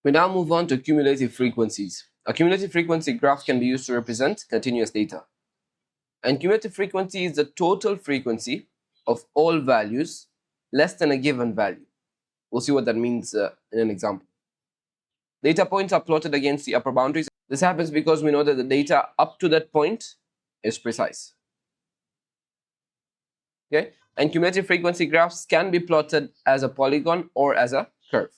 We now move on to cumulative frequencies. A cumulative frequency graph can be used to represent continuous data. And cumulative frequency is the total frequency of all values less than a given value. We'll see what that means in an example. Data points are plotted against the upper boundaries. This happens because we know that the data up to that point is precise. Okay? And cumulative frequency graphs can be plotted as a polygon or as a curve.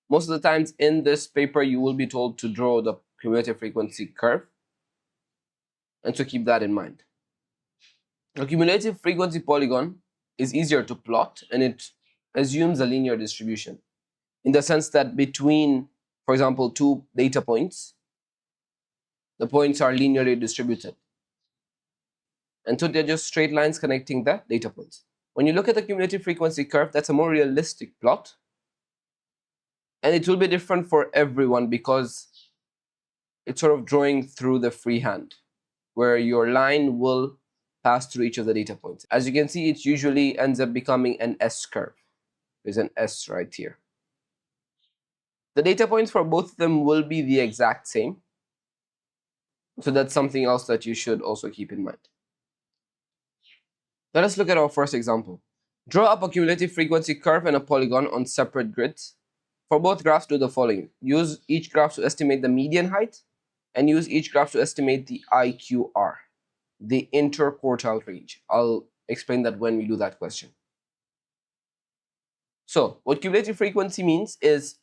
Most of the times in this paper, you will be told to draw the cumulative frequency curve, and so keep that in mind. A cumulative frequency polygon is easier to plot, and it assumes a linear distribution in the sense that between, for example, two data points, the points are linearly distributed. And so they're just straight lines connecting the data points. When you look at the cumulative frequency curve, that's a more realistic plot. And it will be different for everyone because it's sort of drawing through the freehand, where your line will pass through each of the data points. As you can see, it usually ends up becoming an S curve. There's an S right here. The data points for both of them will be the exact same. So that's something else that you should also keep in mind. Let us look at our first example. Draw up a cumulative frequency curve and a polygon on separate grids. For both graphs, do the following. Use each graph to estimate the median height, and use each graph to estimate the IQR, the interquartile range. I'll explain that when we do that question. So what cumulative frequency means is,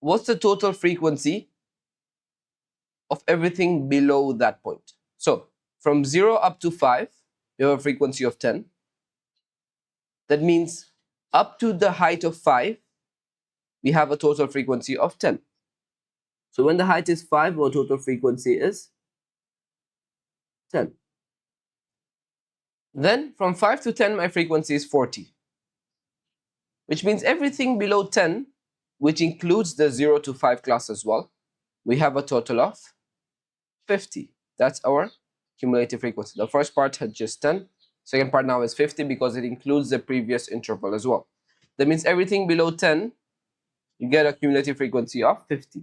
what's the total frequency of everything below that point? So from 0 up to 5, we have a frequency of 10. That means up to the height of 5, we have a total frequency of 10. So when the height is 5, our total frequency is 10. Then from 5 to 10, my frequency is 40. Which means everything below 10, which includes the 0 to 5 class as well, we have a total of 50. That's our cumulative frequency. The first part had just 10. Second part now is 50 because it includes the previous interval as well. That means everything below 10, you get a cumulative frequency of 50.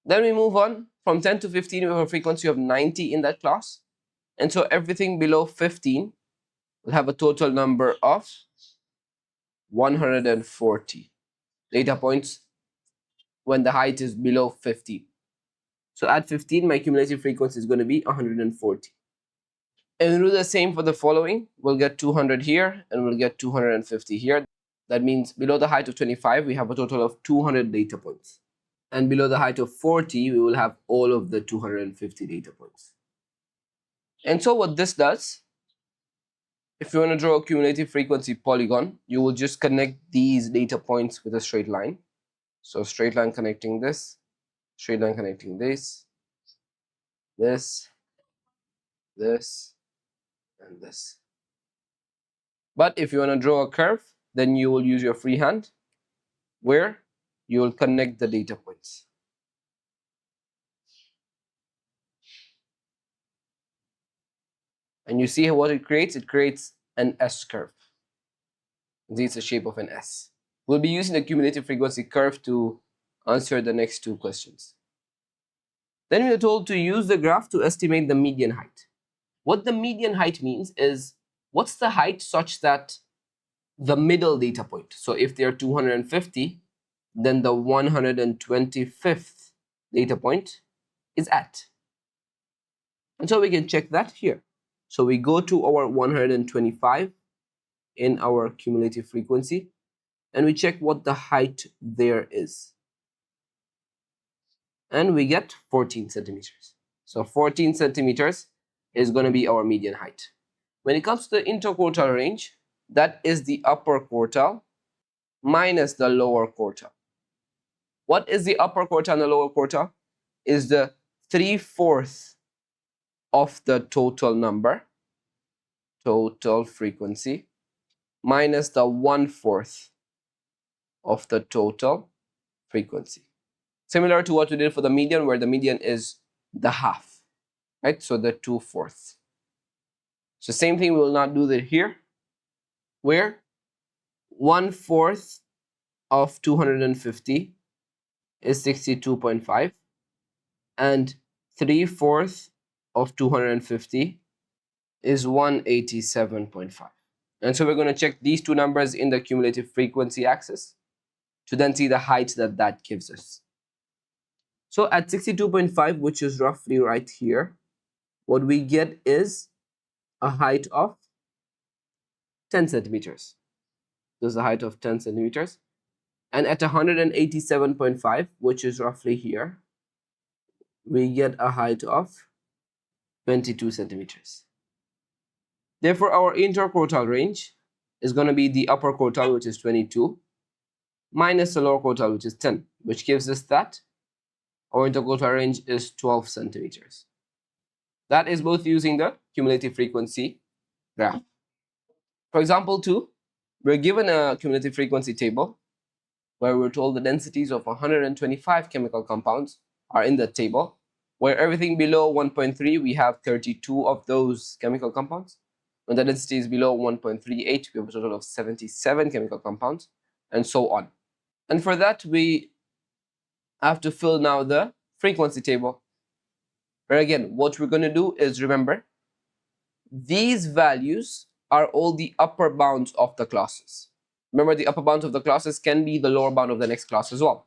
Then we move on. From 10 to 15, we have a frequency of 90 in that class. And so everything below 15 will have a total number of 140 data points when the height is below 15. So at 15, my cumulative frequency is going to be 140. And we'll do the same for the following. We'll get 200 here, and we'll get 250 here. That means below the height of 25, we have a total of 200 data points. And below the height of 40, we will have all of the 250 data points. And so what this does, if you want to draw a cumulative frequency polygon, you will just connect these data points with a straight line. So straight line connecting this, straight line connecting this, this, and this. But if you want to draw a curve, then you will use your freehand, where you will connect the data points. And you see what it creates? It creates an S curve. It's the shape of an S. We'll be using the cumulative frequency curve to answer the next two questions. Then we are told to use the graph to estimate the median height. What the median height means is, what's the height such that the middle data point, so if they are 250, then the 125th data point is at. And so we can check that here. So we go to our 125 in our cumulative frequency, and we check what the height there is. And we get 14 centimeters. So 14 centimeters is going to be our median height. When it comes to the interquartile range, that is the upper quartile minus the lower quartile. What is the upper quartile and the lower quartile? Is the 3/4 of the total number, total frequency, minus the 1/4 of the total frequency. Similar to what we did for the median, where the median is the half, right? So the 2/4. So same thing we will not do that here, where 1/4 of 250 is 62.5, and 3/4 of 250 is 187.5. And so we're going to check these two numbers in the cumulative frequency axis to then see the height that that gives us. So at 62.5, which is roughly right here, what we get is a height of 10 centimeters. This is the height of 10 centimeters. And at 187.5, which is roughly here, we get a height of 22 centimeters. Therefore, our interquartile range is going to be the upper quartile, which is 22, minus the lower quartile, which is 10, which gives us that our interquartile range is 12 centimeters. That is both using the cumulative frequency graph. For example 2, we're given a cumulative frequency table where we're told the densities of 125 chemical compounds are in the table, where everything below 1.3, we have 32 of those chemical compounds. When the density is below 1.38, we have a total of 77 chemical compounds, and so on. And for that, we have to fill now the frequency table. Where again, what we're going to do is, remember, these values are all the upper bounds of the classes. Remember, the upper bounds of the classes can be the lower bound of the next class as well.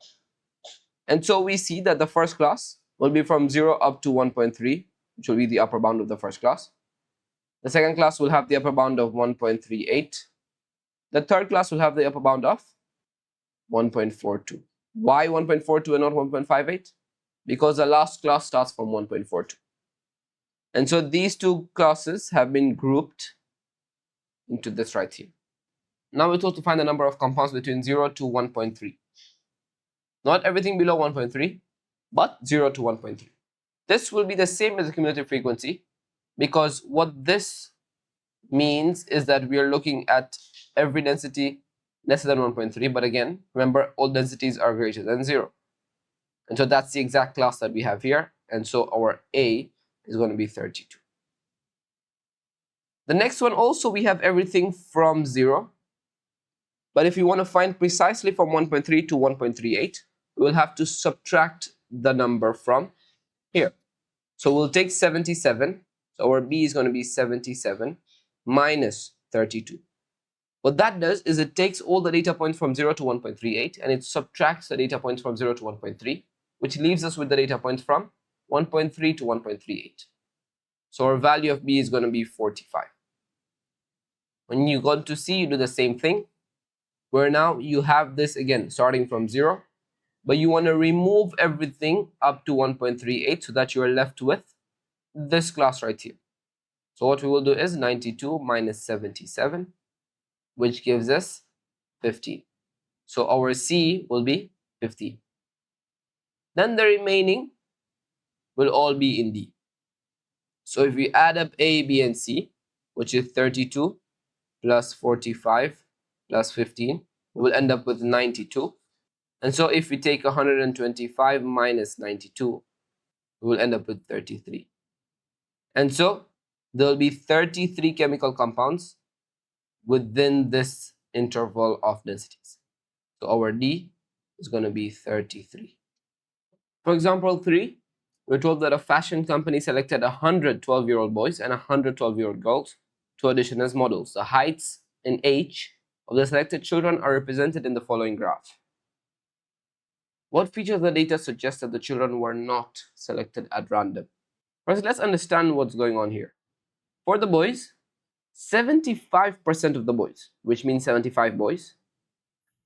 And so we see that the first class will be from 0 up to 1.3, which will be the upper bound of the first class. The second class will have the upper bound of 1.38. The third class will have the upper bound of 1.42. Why 1.42 and not 1.58? Because the last class starts from 1.42. And so these two classes have been grouped into this right here. Now we're told to find the number of compounds between 0 to 1.3. Not everything below 1.3, but 0 to 1.3. This will be the same as the cumulative frequency, because what this means is that we are looking at every density less than 1.3, but again, remember, all densities are greater than 0. And so that's the exact class that we have here, and so our A is going to be 32. The next one also, we have everything from 0, but if we want to find precisely from 1.3 to 1.38, we will have to subtract the number from here. So we'll take 77, so our B is going to be 77 minus 32. What that does is it takes all the data points from 0 to 1.38 and it subtracts the data points from 0 to 1.3, which leaves us with the data points from 1.3 to 1.38. So our value of B is going to be 45. When you go to C, you do the same thing, where now you have this again starting from 0, but you want to remove everything up to 1.38 so that you are left with this class right here. So what we will do is 92 minus 77, which gives us 15. So our C will be 15. Then the remaining will all be in D. So if we add up A, B, and C, which is 32 plus 45 plus 15, we will end up with 92. And so if we take 125 minus 92, we will end up with 33. And so there will be 33 chemical compounds within this interval of densities. So our D is going to be 33. For example 3, we're told that a fashion company selected 100 12-year-old boys and 100 12-year-old girls to audition as models. The heights and age of the selected children are represented in the following graph. What features of the data suggest that the children were not selected at random? First, let's understand what's going on here. For the boys, 75% of the boys, which means 75 boys,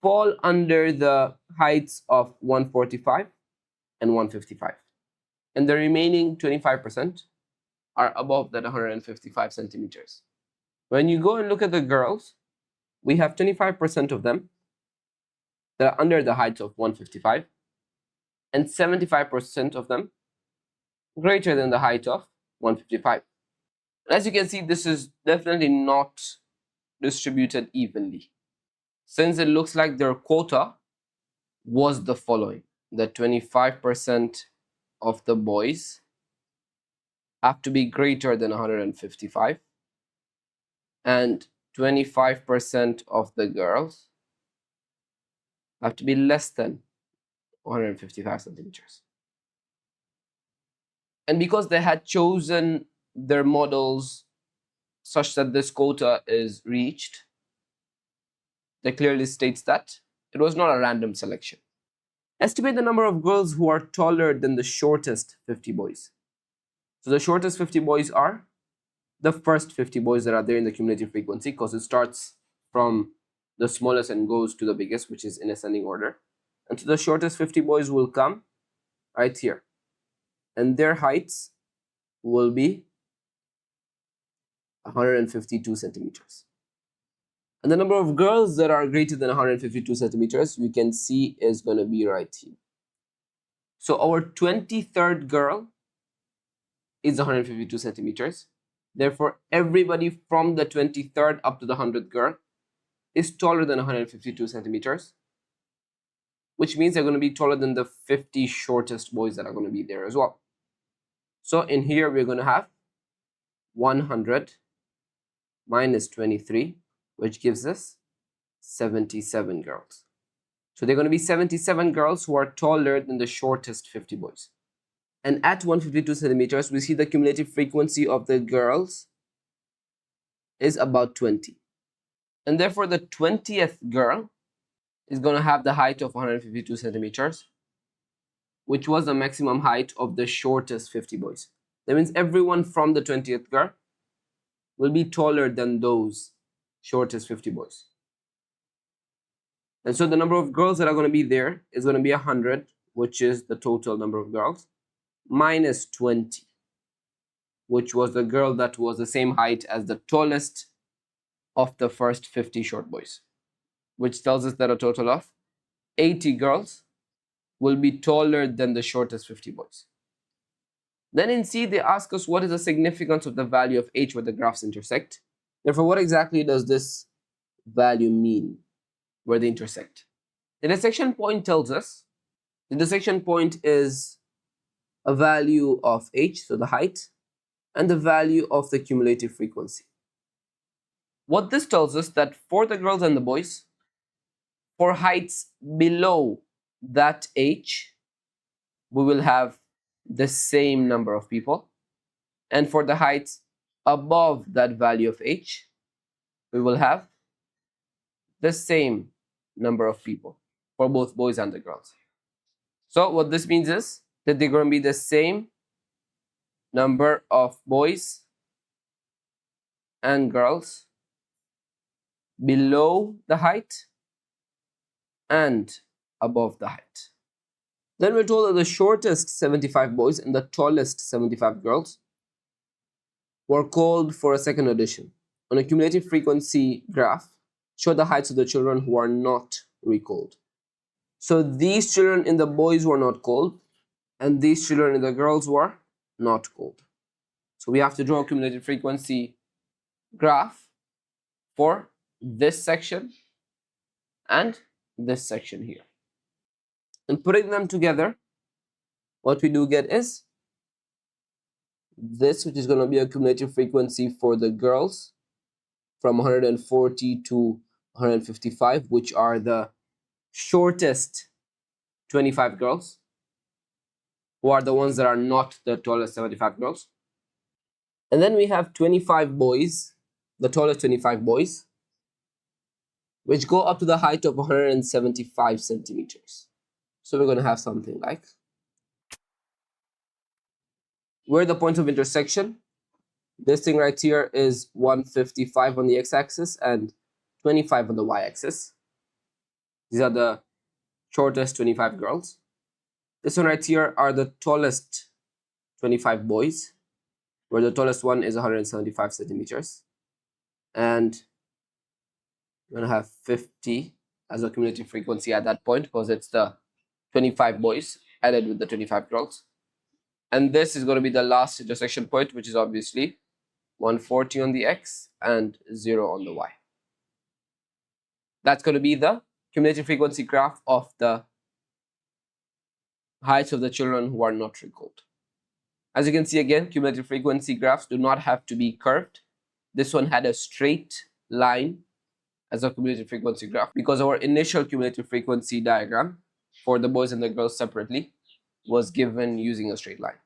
fall under the heights of 145 and 155. And the remaining 25% are above that 155 centimeters. When you go and look at the girls, we have 25% of them that are under the heights of 155, and 75% of them greater than the height of 155. As you can see, this is definitely not distributed evenly, since it looks like their quota was the following: that 25% of the boys have to be greater than 155, and 25% of the girls have to be less than 155 centimeters. And because they had chosen their models such that this quota is reached, that clearly states that it was not a random selection. Estimate the number of girls who are taller than the shortest 50 boys. So the shortest 50 boys are the first 50 boys that are there in the cumulative frequency, because it starts from the smallest and goes to the biggest, which is in ascending order. And so the shortest 50 boys will come right here. And their heights will be 152 centimeters. And the number of girls that are greater than 152 centimeters, we can see is going to be right here. So our 23rd girl is 152 centimeters. Therefore, everybody from the 23rd up to the 100th girl is taller than 152 centimeters, which means they're going to be taller than the 50 shortest boys that are going to be there as well. So in here, we're going to have 100 minus 23, which gives us 77 girls. So they're going to be 77 girls who are taller than the shortest 50 boys. And at 152 centimeters, we see the cumulative frequency of the girls is about 20. And therefore, the 20th girl is going to have the height of 152 centimeters, which was the maximum height of the shortest 50 boys. That means everyone from the 20th girl will be taller than those shortest 50 boys. And so the number of girls that are going to be there is going to be 100, which is the total number of girls, minus 20, which was the girl that was the same height as the tallest of the first 50 short boys, which tells us that a total of 80 girls will be taller than the shortest 50 boys. Then in C, they ask us what is the significance of the value of H where the graphs intersect. Therefore, what exactly does this value mean where they intersect? The intersection point tells us the intersection point is a value of H, so the height, and the value of the cumulative frequency. What this tells us that for the girls and the boys, for heights below that H, we will have the same number of people. And for the heights above that value of H, we will have the same number of people for both boys and the girls. So what this means is that they're going to be the same number of boys and girls below the height and above the height. Then we're told that the shortest 75 boys and the tallest 75 girls were called for a second audition. On a cumulative frequency graph, show the heights of the children who are not recalled. So these children in the boys were not called, and these children in the girls were not called. So we have to draw a cumulative frequency graph for this section and this section here. And putting them together, what we do get is this, which is going to be a cumulative frequency for the girls from 140 to 155, which are the shortest 25 girls, who are the ones that are not the tallest 75 girls. And then we have 25 boys, the tallest 25 boys, which go up to the height of 175 centimeters. So we're going to have something like, where the points of intersection, this thing right here is 155 on the x-axis and 25 on the y-axis. These are the shortest 25 girls. This one right here are the tallest 25 boys, where the tallest one is 175 centimeters. And we're going to have 50 as a cumulative frequency at that point, because it's the 25 boys added with the 25 girls. And this is going to be the last intersection point, which is obviously 140 on the x and 0 on the y. That's going to be the cumulative frequency graph of the heights of the children who are not recalled. As you can see again, cumulative frequency graphs do not have to be curved. This one had a straight line as a cumulative frequency graph because our initial cumulative frequency diagram for the boys and the girls separately was given using a straight line.